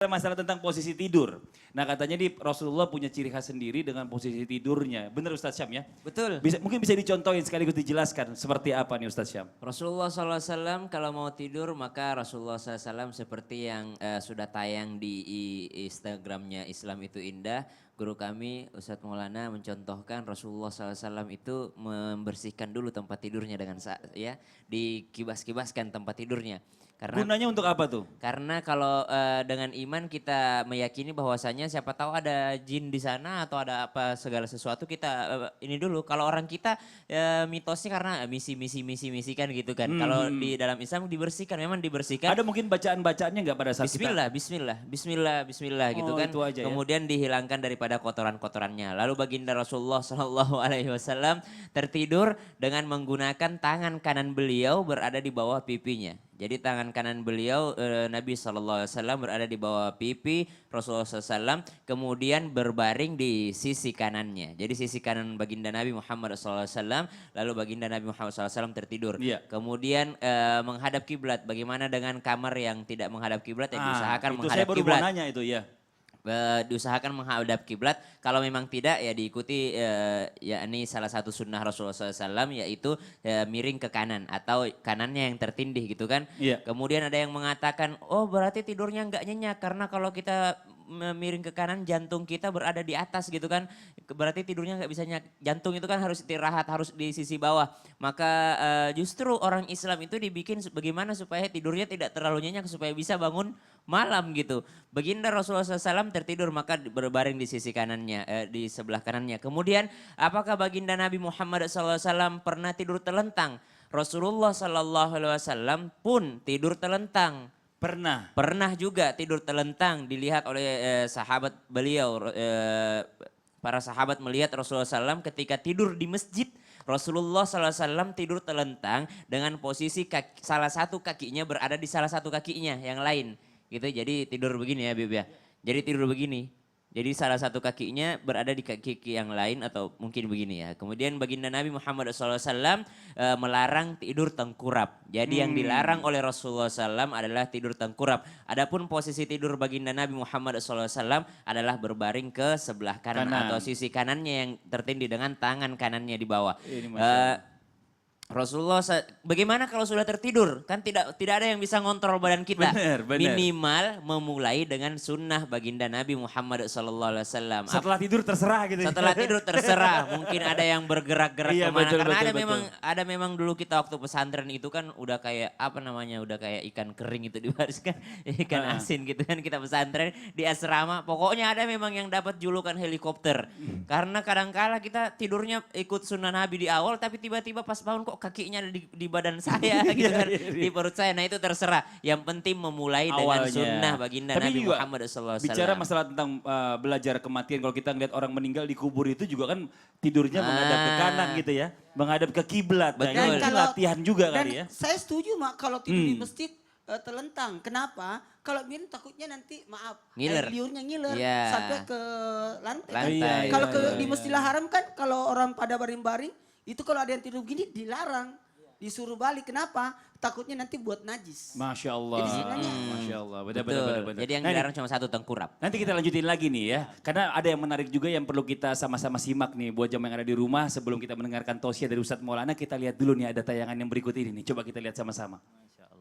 Masalah tentang posisi tidur. Nah katanya di Rasulullah punya ciri khas sendiri dengan posisi tidurnya. Benar Ustadz Syam ya? Betul. Mungkin bisa dicontohin sekaligus dijelaskan seperti apa nih Ustadz Syam? Rasulullah SAW kalau mau tidur maka Rasulullah SAW seperti yang sudah tayang di Instagramnya Islam itu Indah. Guru kami Ustadz Maulana mencontohkan Rasulullah SAW itu membersihkan dulu tempat tidurnya dengan dikibas-kibaskan tempat tidurnya. Karena Gunanya untuk apa tuh? Karena kalau dengan iman kita meyakini bahwasanya siapa tahu ada jin di sana atau ada apa segala sesuatu kita ini dulu. Kalau orang kita mitosnya karena misi kan gitu kan. Kalau di dalam Islam dibersihkan, memang dibersihkan. Ada mungkin bacaan-bacaannya nggak pada saat Bismillah gitu kan. Itu aja ya? Kemudian dihilangkan daripada kotoran-kotorannya. Lalu baginda Rasulullah SAW tertidur dengan menggunakan tangan kanan beliau berada di bawah pipinya. Jadi tangan kanan beliau Nabi SAW berada di bawah pipi Rasulullah SAW, kemudian berbaring di sisi kanannya. Jadi sisi kanan baginda Nabi Muhammad SAW, lalu baginda Nabi Muhammad SAW tertidur. Iya. Kemudian menghadap kiblat. Bagaimana dengan kamar yang tidak menghadap kiblat? Ya diusahakan menghadap kiblat. Itu saya baru mau nanya itu ya. Diusahakan menghadap kiblat. Kalau memang tidak ya diikuti yakni salah satu sunnah Rasulullah SAW yaitu miring ke kanan atau kanannya yang tertindih gitu kan. Iya. Kemudian ada yang mengatakan oh berarti tidurnya nggak nyenyak karena kalau kita miring ke kanan jantung kita berada di atas gitu kan, berarti tidurnya nggak bisa nyenyak. Jantung itu kan harus istirahat, harus di sisi bawah. Maka justru orang Islam itu dibikin bagaimana supaya tidurnya tidak terlalu nyenyak supaya bisa bangun malam gitu. Baginda Rasulullah SAW tertidur maka berbaring di sisi kanannya, di sebelah kanannya. Kemudian apakah baginda Nabi Muhammad SAW pernah tidur telentang? Rasulullah SAW pun tidur telentang. Pernah juga tidur telentang, dilihat oleh sahabat beliau. Para sahabat melihat Rasulullah SAW ketika tidur di masjid. Rasulullah SAW tidur telentang dengan posisi salah satu kakinya berada di salah satu kakinya yang lain. Gitu, jadi tidur begini ya Bib ya. Jadi tidur begini. Jadi salah satu kakinya berada di kaki yang lain atau mungkin begini ya. Kemudian baginda Nabi Muhammad SAW melarang tidur tengkurap. Jadi yang dilarang oleh Rasulullah SAW adalah tidur tengkurap. Adapun posisi tidur baginda Nabi Muhammad SAW adalah berbaring ke sebelah kanan atau sisi kanannya yang tertindih dengan tangan kanannya di bawah. Rasulullah, bagaimana kalau sudah tertidur? Kan tidak ada yang bisa ngontrol badan kita. Benar. Minimal memulai dengan sunnah baginda Nabi Muhammad SAW. Setelah tidur terserah gitu. Setelah tidur terserah. Mungkin ada yang bergerak-gerak Iya, kemana. betul, Karena betul. ada memang dulu kita waktu pesantren itu kan udah kayak apa namanya, udah kayak ikan kering itu dibariskan, ikan asin gitu kan kita pesantren di asrama. Pokoknya ada memang yang dapat julukan helikopter. Karena kadangkala kita tidurnya ikut sunnah Nabi di awal, tapi tiba-tiba pas bangun kok kakinya ada di badan saya gitu kan, di perut saya. Nah itu terserah. Yang penting memulai dengan sunnah baginda Nabi Muhammad SAW. Bicara masalah tentang belajar kematian, kalau kita ngeliat orang meninggal di kubur itu juga kan tidurnya menghadap ke kanan gitu ya. Menghadap ke kiblat. Nah, Betul. itu latihan juga kali ya. Saya setuju Mak kalau tidur di masjid telentang. Kenapa? Kalau miring takutnya nanti Ngiler. liurnya ngiler Iya. sampai ke lantai. Lantai. Kan? Iya, Kalau iya, di Masjidil Haram kan kalau orang pada baring-baring itu kalau ada yang tidur gini dilarang. Disuruh balik. Kenapa? Takutnya nanti buat najis. Masya Allah. Jadi sebenarnya Masya Allah. Betul. Jadi yang dilarang cuma satu tengkurap. Nanti kita lanjutin lagi nih ya. Karena ada yang menarik juga yang perlu kita sama-sama simak nih. Buat jamaah yang ada di rumah sebelum kita mendengarkan tausiah dari Ustadz Maulana. Kita lihat dulu nih ada tayangan yang berikut ini nih. Coba kita lihat sama-sama. Masya Allah.